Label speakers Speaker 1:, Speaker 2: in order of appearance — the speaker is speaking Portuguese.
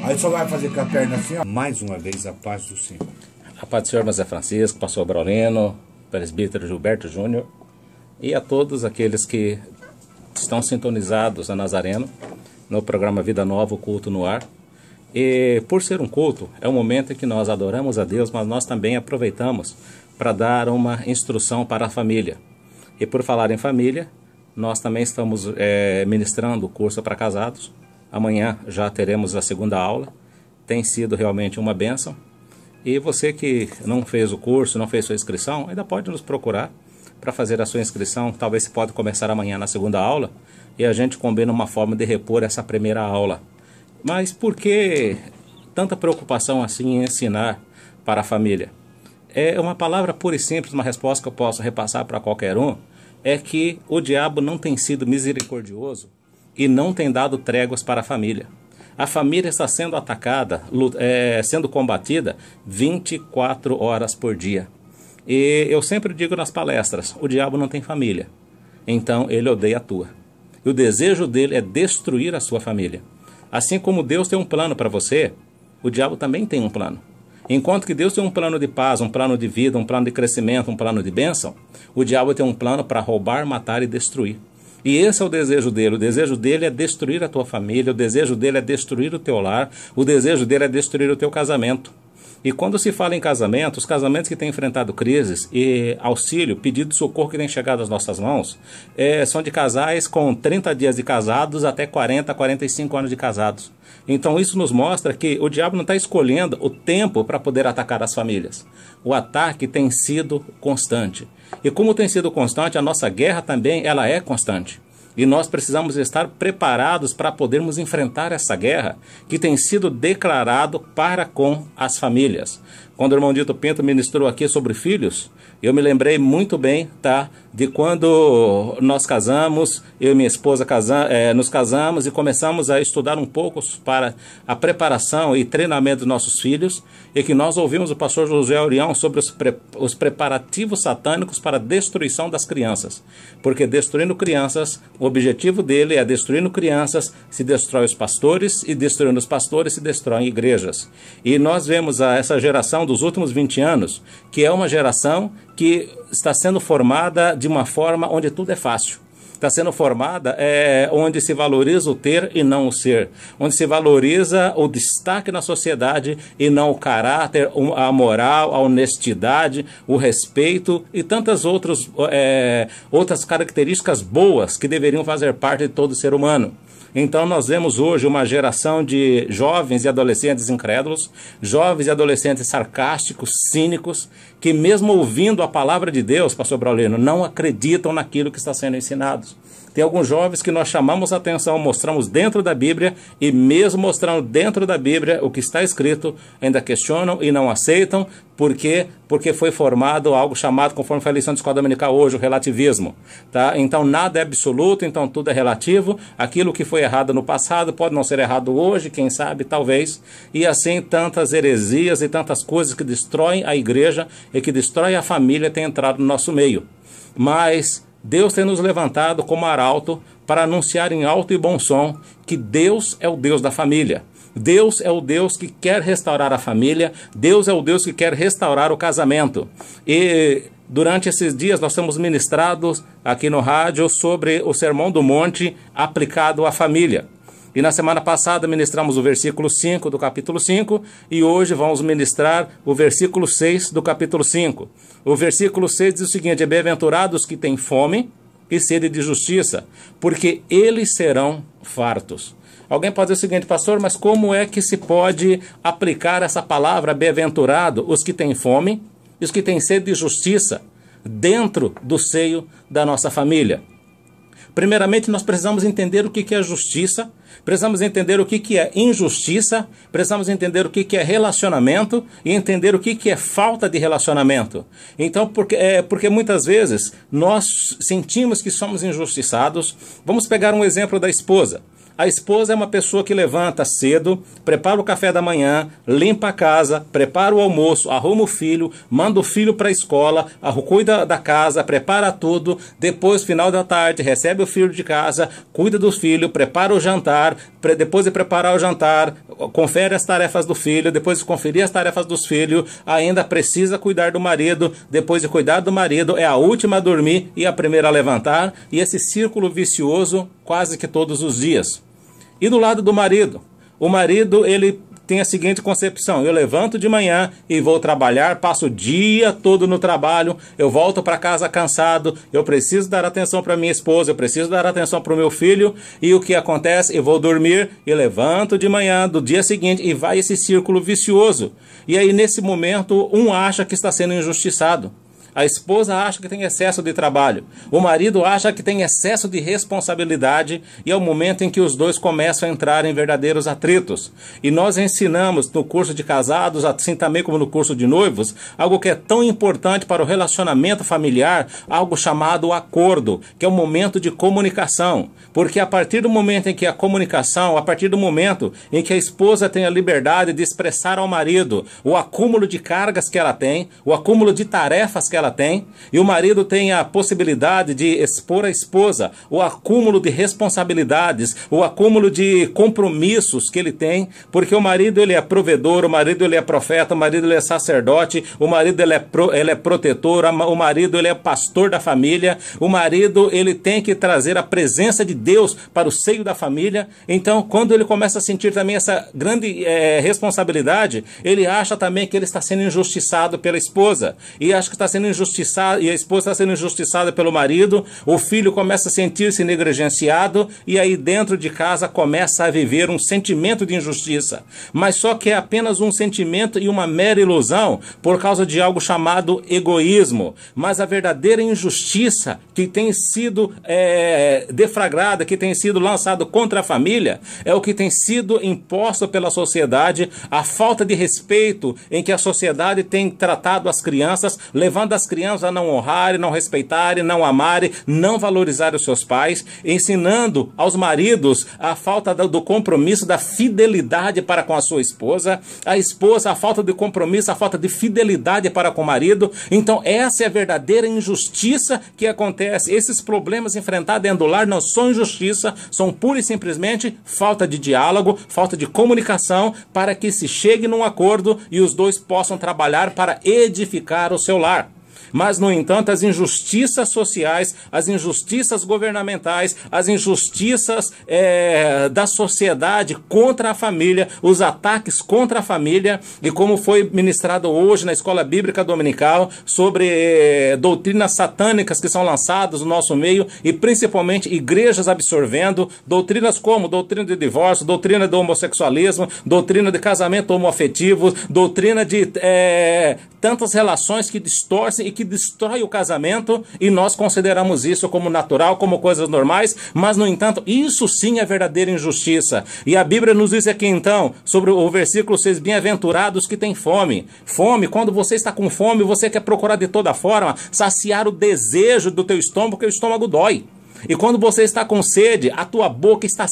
Speaker 1: Aí só vai fazer com a perna assim, ó.
Speaker 2: Mais uma vez, a paz do Senhor.
Speaker 3: A paz do Senhor, Zé Francisco, pastor Braulino, presbítero Gilberto Júnior e a todos aqueles que estão sintonizados a Nazareno no programa Vida Nova, o culto no ar. E por ser um culto, é um momento em que nós adoramos a Deus, mas nós também aproveitamos para dar uma instrução para a família. E por falar em família, nós também estamos ministrando o curso para casados. Amanhã já teremos a segunda aula. Tem sido realmente uma bênção. E você que não fez o curso, não fez sua inscrição, ainda pode nos procurar para fazer a sua inscrição. Talvez você pode começar amanhã na segunda aula e a gente combina uma forma de repor essa primeira aula. Mas por que tanta preocupação assim em ensinar para a família? É uma palavra pura e simples, uma resposta que eu posso repassar para qualquer um, é que o diabo não tem sido misericordioso e não tem dado tréguas para a família. A família está sendo atacada, sendo combatida 24 horas por dia. E eu sempre digo nas palestras, o diabo não tem família, então ele odeia a tua. E o desejo dele é destruir a sua família. Assim como Deus tem um plano para você, o diabo também tem um plano. Enquanto que Deus tem um plano de paz, um plano de vida, um plano de crescimento, um plano de bênção, o diabo tem um plano para roubar, matar e destruir. E esse é o desejo dele. O desejo dele é destruir a tua família, o desejo dele é destruir o teu lar, o desejo dele é destruir o teu casamento. E quando se fala em casamento, os casamentos que têm enfrentado crises e auxílio, pedido de socorro que tem chegado às nossas mãos, são de casais com 30 dias de casados até 40, 45 anos de casados. Então isso nos mostra que o diabo não está escolhendo o tempo para poder atacar as famílias. O ataque tem sido constante. E como tem sido constante, a nossa guerra também ela é constante. E nós precisamos estar preparados para podermos enfrentar essa guerra que tem sido declarado para com as famílias. Quando o irmão Dito Pinto ministrou aqui sobre filhos, eu me lembrei muito bem, de quando nós casamos, eu e minha esposa nos casamos e começamos a estudar um pouco para a preparação e treinamento dos nossos filhos, e que nós ouvimos o pastor José Orião sobre os preparativos satânicos para a destruição das crianças. Porque destruindo crianças, o objetivo dele é destruindo crianças, se destrói os pastores, e destruindo os pastores se destroem igrejas. E nós vemos essa geração dos últimos 20 anos, que é uma geração que está sendo formada de uma forma onde tudo é fácil. Está sendo formada onde se valoriza o ter e não o ser. Onde se valoriza o destaque na sociedade e não o caráter, a moral, a honestidade, o respeito e tantas outras características boas que deveriam fazer parte de todo ser humano. Então nós vemos hoje uma geração de jovens e adolescentes incrédulos, jovens e adolescentes sarcásticos, cínicos, que mesmo ouvindo a palavra de Deus, pastor Braulino, não acreditam naquilo que está sendo ensinado. Tem alguns jovens que nós chamamos a atenção, mostramos dentro da Bíblia, e mesmo mostrando dentro da Bíblia o que está escrito, ainda questionam e não aceitam. Por quê? Porque foi formado algo chamado, conforme foi a lição de escola dominical hoje, o relativismo. Então nada é absoluto, então tudo é relativo. Aquilo que foi errado no passado pode não ser errado hoje, quem sabe, talvez. E assim tantas heresias e tantas coisas que destroem a igreja e que destroem a família têm entrado no nosso meio. Mas Deus tem nos levantado como arauto para anunciar em alto e bom som que Deus é o Deus da família. Deus é o Deus que quer restaurar a família. Deus é o Deus que quer restaurar o casamento. E durante esses dias nós temos ministrado aqui no rádio sobre o Sermão do Monte aplicado à família. E na semana passada ministramos o versículo 5 do capítulo 5 e hoje vamos ministrar o versículo 6 do capítulo 5. O versículo 6 diz o seguinte: bem-aventurados que têm fome e sede de justiça, porque eles serão fartos. Alguém pode dizer o seguinte: pastor, mas como é que se pode aplicar essa palavra bem-aventurado, os que têm fome e os que têm sede de justiça, dentro do seio da nossa família? Primeiramente, nós precisamos entender o que é justiça, precisamos entender o que é injustiça, precisamos entender o que é relacionamento e entender o que é falta de relacionamento. Então, porque muitas vezes nós sentimos que somos injustiçados. Vamos pegar um exemplo da esposa. A esposa é uma pessoa que levanta cedo, prepara o café da manhã, limpa a casa, prepara o almoço, arruma o filho, manda o filho para a escola, cuida da casa, prepara tudo, depois, final da tarde, recebe o filho de casa, cuida do filho, prepara o jantar, depois de preparar o jantar, confere as tarefas do filho, depois de conferir as tarefas dos filhos, ainda precisa cuidar do marido, depois de cuidar do marido, é a última a dormir e a primeira a levantar, e esse círculo vicioso quase que todos os dias. E do lado do marido, o marido ele tem a seguinte concepção: eu levanto de manhã e vou trabalhar, passo o dia todo no trabalho, eu volto para casa cansado, eu preciso dar atenção para minha esposa, eu preciso dar atenção para o meu filho, e o que acontece? Eu vou dormir e levanto de manhã do dia seguinte e vai esse círculo vicioso. E aí nesse momento um acha que está sendo injustiçado. A esposa acha que tem excesso de trabalho. O marido acha que tem excesso de responsabilidade, e é o momento em que os dois começam a entrar em verdadeiros atritos. E nós ensinamos no curso de casados, assim também como no curso de noivos, algo que é tão importante para o relacionamento familiar, algo chamado acordo, que é o momento de comunicação. Porque a partir do momento em que a comunicação, a partir do momento em que a esposa tem a liberdade de expressar ao marido o acúmulo de cargas que ela tem, o acúmulo de tarefas que ela tem, e o marido tem a possibilidade de expor à esposa o acúmulo de responsabilidades, o acúmulo de compromissos que ele tem, porque o marido ele é provedor, o marido ele é profeta, o marido ele é sacerdote, o marido ele é protetor, o marido ele é pastor da família, o marido ele tem que trazer a presença de Deus para o seio da família. Então, quando ele começa a sentir também essa grande responsabilidade, ele acha também que ele está sendo injustiçado pela esposa, e acha que está sendo injustiçado, e a esposa está sendo injustiçada pelo marido, o filho começa a sentir-se negligenciado, e aí dentro de casa começa a viver um sentimento de injustiça. Mas só que é apenas um sentimento e uma mera ilusão por causa de algo chamado egoísmo. Mas a verdadeira injustiça que tem sido deflagrada, que tem sido lançado contra a família, é o que tem sido imposto pela sociedade, a falta de respeito em que a sociedade tem tratado as crianças, levando as crianças a não honrarem, não respeitarem, não amarem, não valorizarem os seus pais, ensinando aos maridos a falta do compromisso, da fidelidade para com a sua esposa, a esposa a falta de compromisso, a falta de fidelidade para com o marido. Então essa é a verdadeira injustiça que acontece. Esses problemas enfrentados dentro do lar não são injustiça, são pura e simplesmente falta de diálogo, falta de comunicação, para que se chegue num acordo e os dois possam trabalhar para edificar o seu lar. Mas, no entanto, as injustiças sociais, as injustiças governamentais, as injustiças da sociedade contra a família, os ataques contra a família, e como foi ministrado hoje na Escola Bíblica Dominical, sobre doutrinas satânicas que são lançadas no nosso meio, e principalmente igrejas absorvendo, doutrinas como doutrina de divórcio, doutrina do homossexualismo, doutrina de casamento homoafetivo, doutrina de tantas relações que distorcem e que destrói o casamento, e nós consideramos isso como natural, como coisas normais, mas no entanto, isso sim é verdadeira injustiça. E a Bíblia nos diz aqui então, sobre o versículo 6, bem-aventurados que têm fome. Fome, quando você está com fome, você quer procurar de toda forma saciar o desejo do teu estômago, porque o estômago dói. E quando você está com sede, a tua boca está